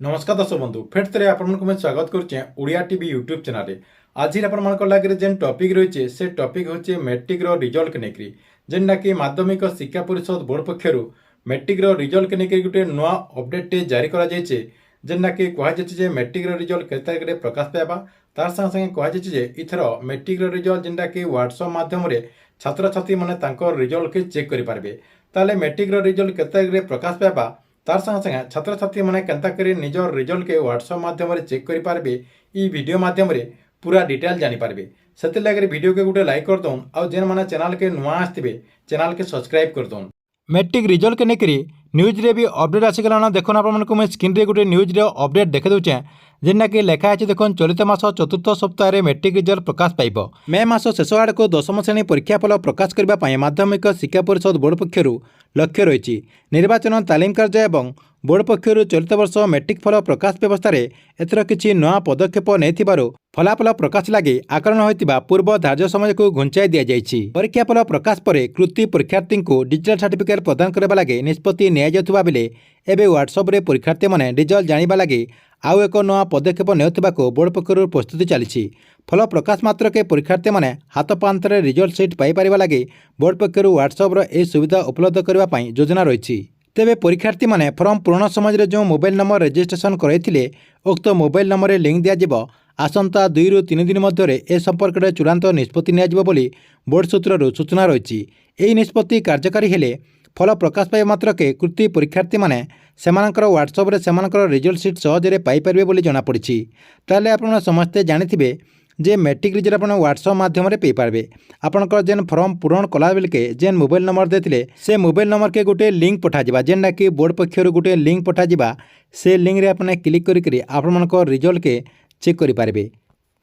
नमस्कार दर्शक बंधु फेर थे आपको स्वागत करुचे ओडिया टीवी यूट्यूब चैनल। आज आपंकर जेन टॉपिक रही से टॉपिक हूँ मैट्रिक रिजल्ट के लेकर जेनटा कि माध्यमिक शिक्षा परिषद बोर्ड पक्षर मैट्रिक रिजल्ट के लेकर गोटे नुआ अपडेट जारी कराଯାଇଛି जेनटा कि कहुचे मैट्रिक रिजल्ट के तारीख में प्रकाश पाइबा तार संगे संगे कहुचे इथर मैट्रिक रिजल्ट जेनटा कि व्हाट्सएप माध्यम छात्र छात्री मैंने रिजल्ट के चेक करेंगे। ताले मैट्रिक रिजल्ट के तारीख में प्रकाश पाइबा तार संगे संगे छात्र छात्री मैंने केन्ता करी निजर रिजल्ट के व्हाट्सएप माध्यम चेक करेंगे ई वीडियो माध्यम पूरा डिटेल जानीपारे से लगे वीडियो के गोटे लाइक कर दौन आउ जेन मैंने चैनल के नुआ आसते चैनल के सब्सक्राइब कर दौन। मैट्रिक रिजल्ट के लेकर न्यूज रे भी अपडेट आसीगला देखो आपको मैं स्क्रीन रे गोटे न्यूज रे अपडेट देखा दूचे जेनटा कि लिखाई देखो चलित मास चतुर्थ सप्ताह में मैट्रिक रिजल्ट प्रकाश पाइब। मे मास शेष आड़ को दशम श्रेणी परीक्षाफल प्रकाश करने माध्यमिक शिक्षा परिषद बोर्ड पक्षर लक्ष्य रही। निर्वाचन तालीम कार्य और बोर्ड पक्षर चलित वर्ष मैट्रिक फल प्रकाश व्यवस्था एथर किसी नुआ पदक्षेप नहीं फलाफल प्रकाश लगी आकलन होता पूर्व धार्य समय को घुंचाई दि जाएगी। परीक्षाफल प्रकाश पर कृति परीक्षार्थी को डिजिटल सर्टिफिकेट प्रदान करने लगे निष्पत्ति नियाजाउथिबा बेले एबे व्हाट्सएप रे परीक्षार्थी माने रिजल्ट जानिबा लगी आउ एक नुआ पदक्षेप नेउथिबाको बोर्ड पक्षर प्रस्तुति चली। फल प्रकाश मात्र के परीक्षार्थी माने हाथ पांतरे रिजल्ट सीट पाई परिबा लगी बोर्ड पक्षर व्हाट्सएप रो ए सुविधा उपलब्ध करबा पई योजना रही। तेबे परीक्षार्थी माने फॉर्म पूरण समय जो मोबाइल नंबर रजिस्ट्रेशन करैथिले उक्त मोबाइल नंबर लिंक दिया आसंता 2 ରୁ 3 दिन मध्य ए संपर्क में चूड़ांत निष्पत्ति नियाजिबो बोली बोर्ड सूत्रରୁ सूचना रही। यह निष्पत्ति कार्यकारी हेले फल प्रकाश पाइबा मात्र के कृति परीक्षार्थी माने सेमानकर व्हाट्सएप रे सेमानकर रिजल्ट सीट सहजरे पाई परिबे बोली जଣା पड़िछि। ताले आपण समस्ते जानिथिबे जे मैट्रिक रिजल्ट आपण व्हाट्सएप माध्यम रे पे पारबे। आपनकर जेन फॉर्म पूरण कला बेल के जेन मोबाइल नंबर देथिले से मोबाइल नंबर के गोटे लिंक पठा जिबा जेनटा कि बोर्ड पक्षर गोटे लिंक पठा जिबा से लिंक रे आपने क्लिक करी आपण मानकर रिजल्ट के चेक करि पारबे।